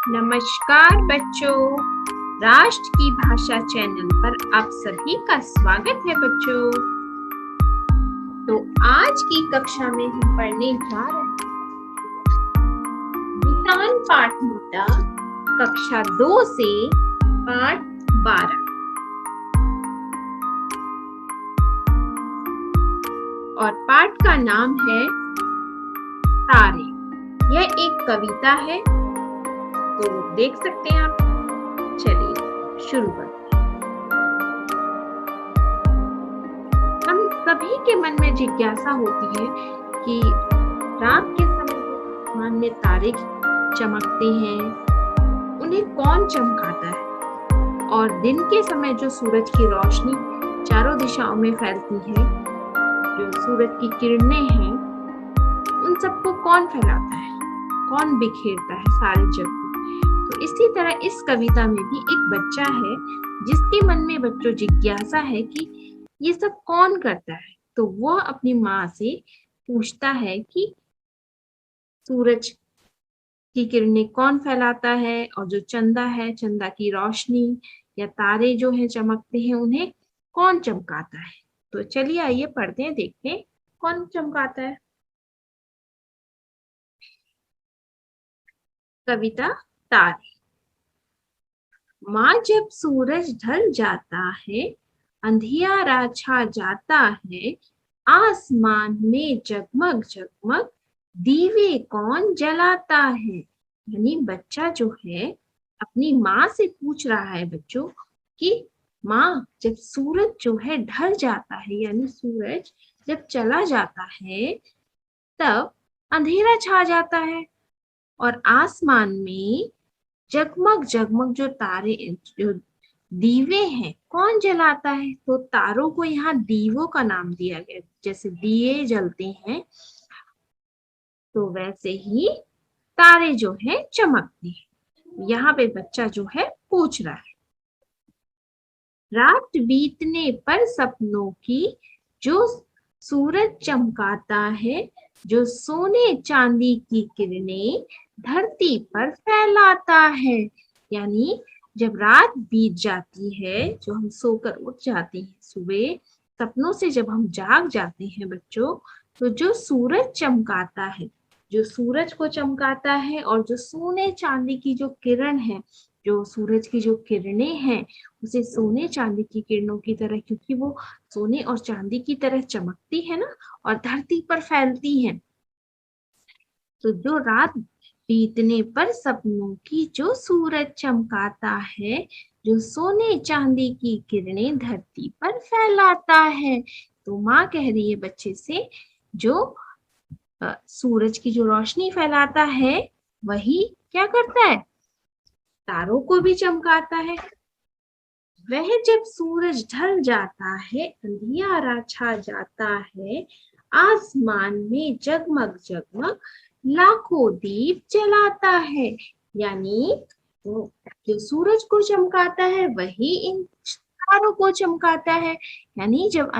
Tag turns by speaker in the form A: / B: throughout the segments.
A: नमस्कार बच्चों, राष्ट्र की भाषा चैनल पर आप सभी का स्वागत है बच्चों। तो आज की कक्षा में हम पढ़ने जा रहे हैं विज्ञान पाठ मोटा कक्षा 2 से पाठ 12 और पाठ का नाम है तारे। यह एक कविता है, तो देख सकते हैं आप। चलिए शुरू करते हैं। हम सभी के मन में जिज्ञासा होती है कि रात के समय आसमान में तारे चमकते हैं, उन्हें कौन चमकाता है, और दिन के समय जो सूरज की रोशनी चारों दिशाओं में फैलती है, जो सूरज की किरणें हैं, उन सबको कौन फैलाता है, कौन बिखेरता है सारे जग को। तो इसी तरह इस कविता में भी एक बच्चा है जिसके मन में बच्चों जिज्ञासा है कि ये सब कौन करता है। तो वह अपनी माँ से पूछता है कि सूरज की किरणें कौन फैलाता है, और जो चंदा है, चंदा की रोशनी या तारे जो है चमकते हैं, उन्हें कौन चमकाता है। तो चलिए आइए पढ़ते हैं, देखते हैं कौन चमकाता है। कविता तारे। माँ जब सूरज ढल जाता है, अंधियारा छा जाता है, आसमान में जगमग जगमग दीवे कौन जलाता है। यानी बच्चा जो है अपनी माँ से पूछ रहा है बच्चों कि माँ, जब सूरज जो है ढल जाता है, यानी सूरज जब चला जाता है, तब अंधेरा छा जाता है और आसमान में जगमग जगमग जो तारे, जो दीवे हैं, कौन जलाता है। तो तारों को यहाँ दीवों का नाम दिया गया। जैसे दिए जलते हैं, तो वैसे ही तारे जो है चमकते हैं। यहाँ पे बच्चा जो है पूछ रहा है, रात बीतने पर सपनों की जो सूरज चमकाता है, जो सोने चांदी की किरणें धरती पर फैलाता है। यानी जब रात बीत जाती है, जो हम सोकर उठ जाते हैं सुबह, सपनों से जब हम जाग जाते हैं बच्चों, तो जो सूरज चमकाता है, जो सूरज को चमकाता है, और जो सोने चांदी की जो किरण है, जो सूरज की जो किरणें हैं, उसे सोने चांदी की किरणों की तरह, क्योंकि वो सोने और चांदी की तरह चमकती है ना, और धरती पर फैलती है। तो जो रात बीतने पर सपनों की जो सूरज चमकाता है, जो सोने चांदी की किरणें धरती पर फैलाता है। तो माँ कह रही है बच्चे से, जो सूरज की जो रोशनी फैलाता है, वही क्या करता है, तारों को भी चमकाता है। वह जब सूरज ढल जाता है, अंधियारा छा जाता है, आसमान में जगमग जगमग लाखों दीप जलाता है। यानी वो जो सूरज को चमकाता है, वही इन तारों को चमकाता है। यानी जब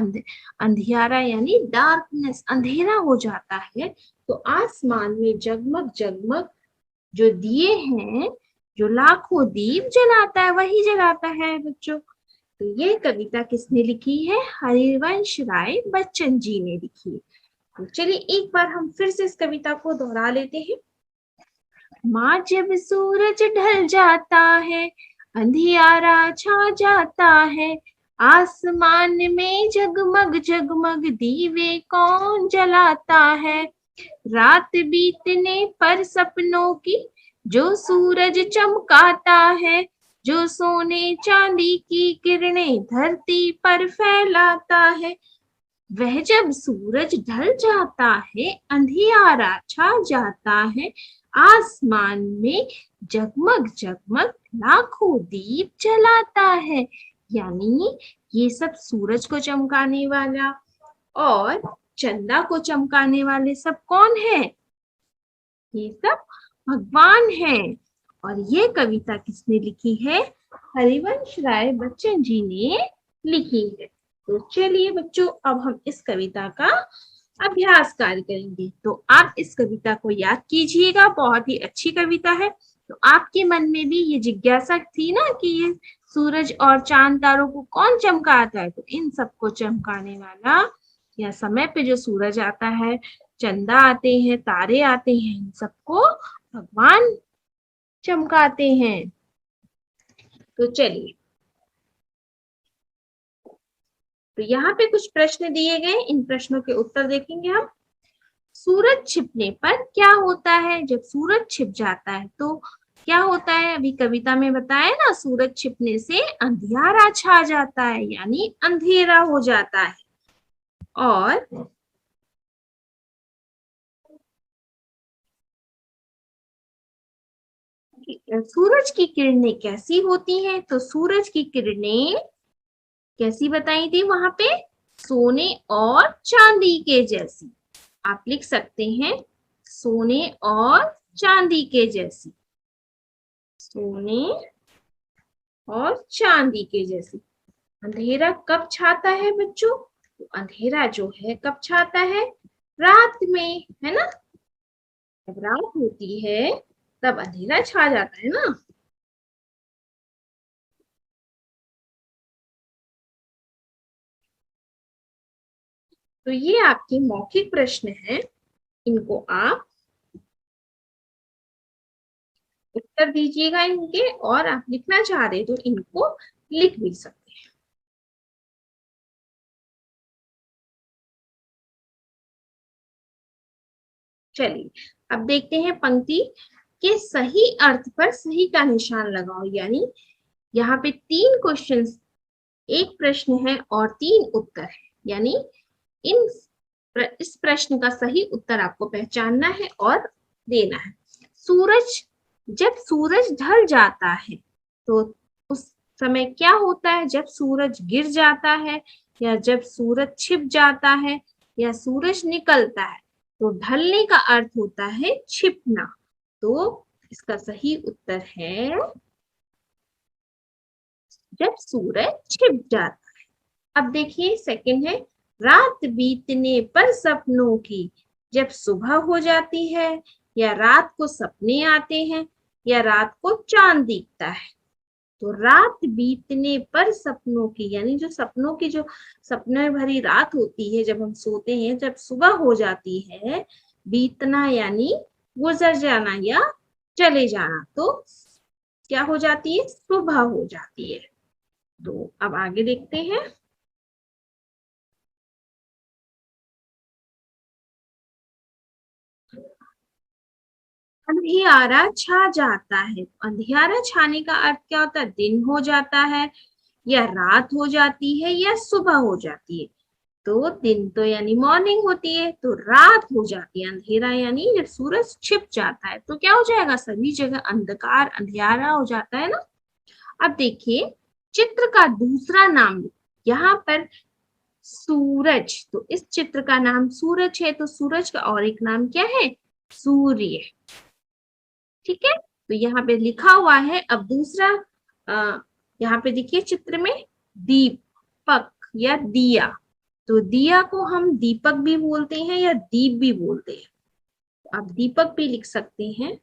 A: अंधियारा यानी डार्कनेस, अंधेरा हो जाता है, तो आसमान में जगमग जगमग जो दिए हैं, जो लाखों दीप जलाता है, वही जलाता है बच्चों। तो ये कविता किसने लिखी है? हरिवंश राय बच्चन जी ने लिखी है। तो चलिए एक बार हम फिर से इस कविता को दोहरा लेते हैं। माँ जब सूरज ढल जाता है, अंधियारा छा जाता है, आसमान में जगमग जगमग दीवे कौन जलाता है। रात बीतने पर सपनों की जो सूरज चमकाता है, जो सोने चांदी की किरणें धरती पर फैलाता है। वह जब सूरज ढल जाता है, अंधियारा छा जाता है, आसमान में जगमग जगमग लाखों दीप जलाता है। यानी ये सब सूरज को चमकाने वाला और चंदा को चमकाने वाले सब कौन है? ये सब भगवान है। और ये कविता किसने लिखी है? हरिवंश राय बच्चन जी ने लिखी है। तो चलिए बच्चों, अब हम इस कविता का अभ्यास कार्य करेंगे। तो आप इस कविता को याद कीजिएगा, बहुत ही अच्छी कविता है। तो आपके मन में भी ये जिज्ञासा थी ना कि ये सूरज और चांद तारों को कौन चमकाता है, तो इन सबको चमकाने वाला या समय पे जो सूरज आता है, चंदा आते हैं, तारे आते हैं, इन सबको भगवान चमकाते हैं। तो चलिए, तो यहाँ पे कुछ प्रश्न दिए गए, इन प्रश्नों के उत्तर देखेंगे हम। सूरज छिपने पर क्या होता है? जब सूरज छिप जाता है तो क्या होता है? अभी कविता में बताया ना, सूरज छिपने से अंधियारा छा जाता है, यानी अंधेरा हो जाता है। और सूरज की किरणें कैसी होती हैं? तो सूरज की किरणें कैसी बताई थी वहां पे? सोने और चांदी के जैसी। आप लिख सकते हैं, सोने और चांदी के जैसी। सोने और चांदी के जैसी। अंधेरा कब छाता है बच्चों? तो अंधेरा जो है कब छाता है? रात में, है ना? जब रात होती है तब अंधेरा छा जाता है ना। तो ये आपके मौखिक प्रश्न है, इनको आप उत्तर दीजिएगा इनके, और आप लिखना चाह रहे तो इनको लिख भी सकते हैं। चलिए, अब देखते हैं पंक्ति के सही अर्थ पर सही का निशान लगाओ। यानी यहाँ पे 3 क्वेश्चंस, एक प्रश्न है और 3 उत्तर है, यानी इन इस प्रश्न का सही उत्तर आपको पहचानना है और देना है। सूरज, जब सूरज ढल जाता है तो उस समय क्या होता है? जब सूरज गिर जाता है, या जब सूरज छिप जाता है, या सूरज निकलता है। तो ढलने का अर्थ होता है छिपना। तो इसका सही उत्तर है जब सूरज छिप जाता है। अब देखिए सेकंड है, रात बीतने पर सपनों की जब सुबह हो जाती है, या रात को सपने आते हैं, या रात को चांद दिखता है। तो रात बीतने पर सपनों की, यानी जो सपनों की, जो सपने भरी रात होती है जब हम सोते हैं, जब सुबह हो जाती है, बीतना यानी गुजर जाना या चले जाना, तो क्या हो जाती है? सुबह हो जाती है। तो अब आगे देखते हैं। अंधियारा छा जाता है। अंधियारा छाने का अर्थ क्या होता है? दिन हो जाता है, या रात हो जाती है, या सुबह हो जाती है। तो दिन तो यानी मॉर्निंग होती है, तो रात हो जाती है। अंधेरा यानी जब सूरज छिप जाता है तो क्या हो जाएगा? सभी जगह अंधकार, अंधियारा हो जाता है ना। अब देखिए, चित्र का दूसरा नाम यहाँ पर सूरज, तो इस चित्र का नाम सूरज है, तो सूरज का और एक नाम क्या है? सूर्य। ठीक है, तो यहाँ पे लिखा हुआ है। अब दूसरा, यहाँ पे देखिए चित्र में दीपक या दिया, तो दिया को हम दीपक भी बोलते हैं या दीप भी बोलते हैं। आप दीपक भी लिख सकते हैं।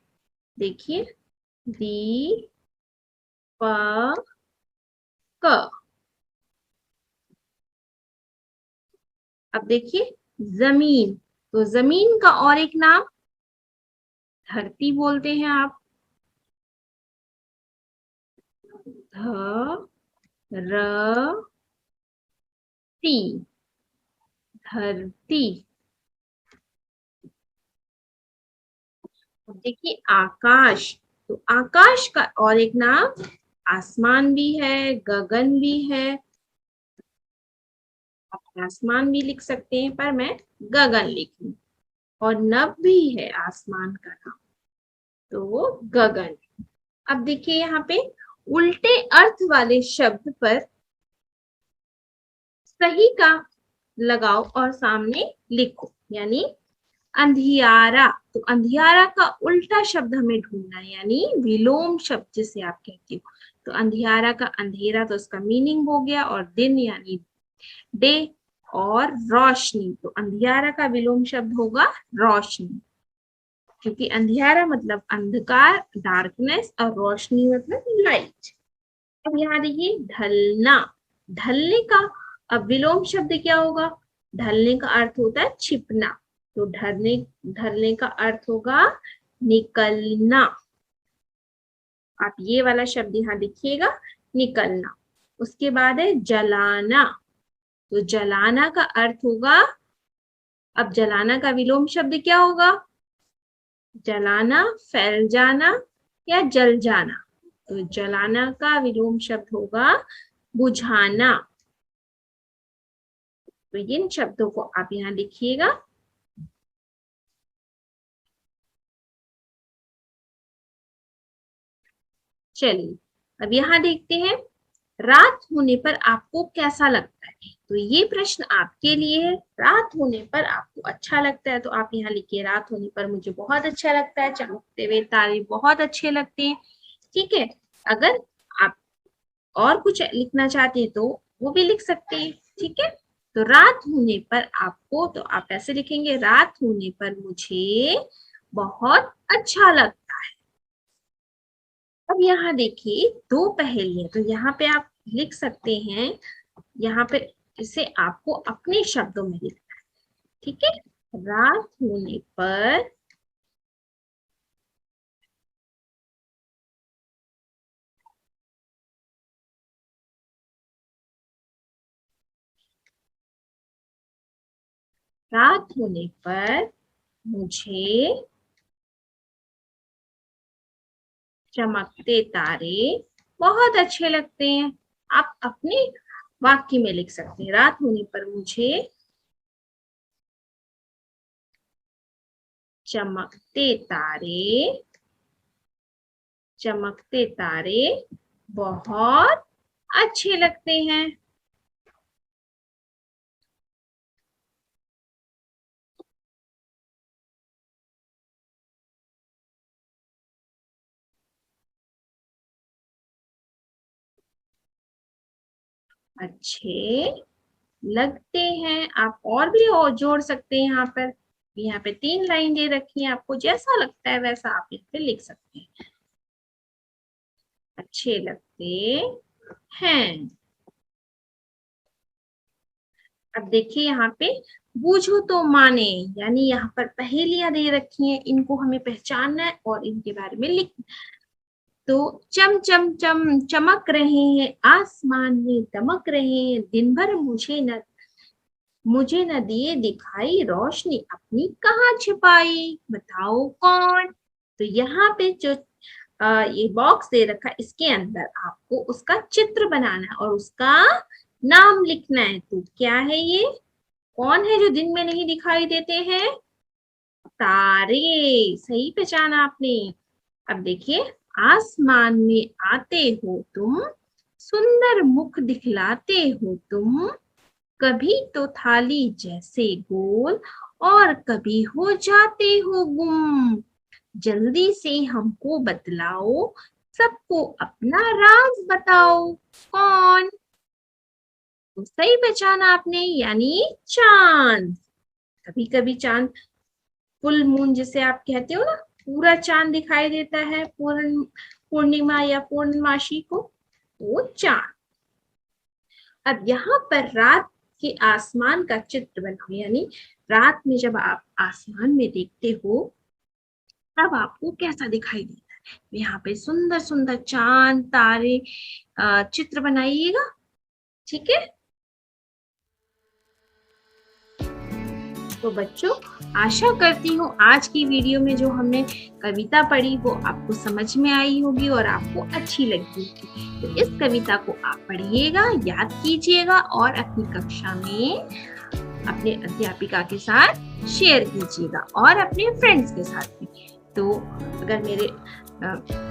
A: देखिए, दीपक। अब देखिए, जमीन, तो जमीन का और एक नाम धरती बोलते हैं आप। धरती, धरती। अब देखिए, आकाश, तो आकाश का और एक नाम आसमान भी है, गगन भी है। आप आसमान भी लिख सकते हैं, पर मैं गगन लिखूं। और नभ भी है आसमान का नाम, तो वो गगन। अब देखिए, यहाँ पे उल्टे अर्थ वाले शब्द पर सही का लगाओ और सामने लिखो। यानी अंधियारा, तो अंधियारा का उल्टा शब्द हमें ढूंढना है, यानी विलोम शब्द जिसे आप कहते हो। तो अंधियारा का अंधेरा, तो उसका मीनिंग हो गया, और दिन यानी डे, और रोशनी, तो अंधियारा का विलोम शब्द होगा रोशनी, क्योंकि अंधियारा मतलब अंधकार, डार्कनेस, और रोशनी मतलब लाइट। अब यहाँ देखिए ढलना, ढलने का अब विलोम शब्द क्या होगा? ढलने का अर्थ होता है छिपना, तो ढलने ढलने का अर्थ होगा निकलना। आप ये वाला शब्द यहाँ लिखिएगा, निकलना। उसके बाद है जलाना, तो जलाना का अर्थ होगा, अब जलाना का विलोम शब्द क्या होगा? जलाना, फैल जाना या जल जाना, तो जलाना का विलोम शब्द होगा बुझाना। तो इन शब्दों को आप यहाँ लिखिएगा। चलिए अब यहाँ देखते हैं, रात होने पर आपको कैसा लगता है? तो ये प्रश्न आपके लिए है। रात होने पर आपको अच्छा लगता है, तो आप यहाँ लिखिए, रात होने पर मुझे बहुत अच्छा लगता है, चमकते हुए तारे बहुत अच्छे लगते हैं। ठीक है, अगर आप और कुछ लिखना चाहते हैं तो वो भी लिख सकते हैं। ठीक है, तो रात होने पर आपको, तो आप ऐसे लिखेंगे, रात होने पर मुझे बहुत अच्छा लगता है। अब यहाँ देखिए दो पहेलियां, तो यहाँ पे आप लिख सकते हैं, यहाँ पे इसे आपको अपने शब्दों में लिखना है। ठीक है, रात होने पर रात होने पर मुझे चमकते तारे बहुत अच्छे लगते हैं। आप अपने वाक्य में लिख सकते हैं, रात होने पर मुझे चमकते तारे बहुत अच्छे लगते हैं। अच्छे लगते हैं, आप और भी और जोड़ सकते हैं। यहाँ पे 3 लाइन दे रखी है, आपको जैसा लगता है वैसा आप इस पे लिख सकते हैं। अच्छे लगते हैं। अब देखिए यहाँ पे बूझो तो माने, यानी यहाँ पर पहेलियां दे रखी हैं, इनको हमें पहचानना है और इनके बारे में लिख। तो चम चम चम चमक रहे हैं, आसमान में दमक रहे हैं, दिन भर मुझे न दिए दिखाई, रोशनी अपनी कहाँ छिपाई, बताओ कौन। तो यहाँ पे जो ये बॉक्स दे रखा है, इसके अंदर आपको उसका चित्र बनाना है और उसका नाम लिखना है। तो क्या है ये, कौन है जो दिन में नहीं दिखाई देते हैं? तारे, सही पहचाना आपने। अब देखिए, आसमान में आते हो तुम, सुंदर मुख दिखलाते हो तुम, कभी तो थाली जैसे गोल और कभी हो जाते हो गुम, जल्दी से हमको बतलाओ, सबको अपना राज बताओ, कौन। तो सही पहचाना आपने, यानी चांद। कभी कभी चांद, फुल मून जिसे आप कहते हो ना, पूरा चांद दिखाई देता है पूर्णिमा या पूर्णमासी को, वो चांद। अब यहाँ पर रात के आसमान का चित्र बनाओ, यानी रात में जब आप आसमान में देखते हो तब आपको कैसा दिखाई देता है। यहाँ पे सुंदर सुंदर चांद तारे चित्र बनाइएगा। ठीक है, तो बच्चों आशा करती हूँ आज की वीडियो में जो हमने कविता पढ़ी वो आपको समझ में आई होगी और आपको अच्छी लगी होगी। तो इस कविता को आप पढ़िएगा, याद कीजिएगा और अपनी कक्षा में अपने अध्यापिका के साथ शेयर कीजिएगा और अपने फ्रेंड्स के साथ भी। तो अगर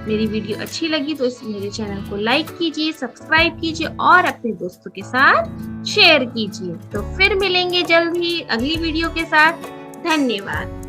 A: मेरी वीडियो अच्छी लगी तो मेरे चैनल को लाइक कीजिए, सब्सक्राइब कीजिए और अपने दोस्तों के साथ शेयर कीजिए। तो फिर मिलेंगे जल्द ही अगली वीडियो के साथ। धन्यवाद।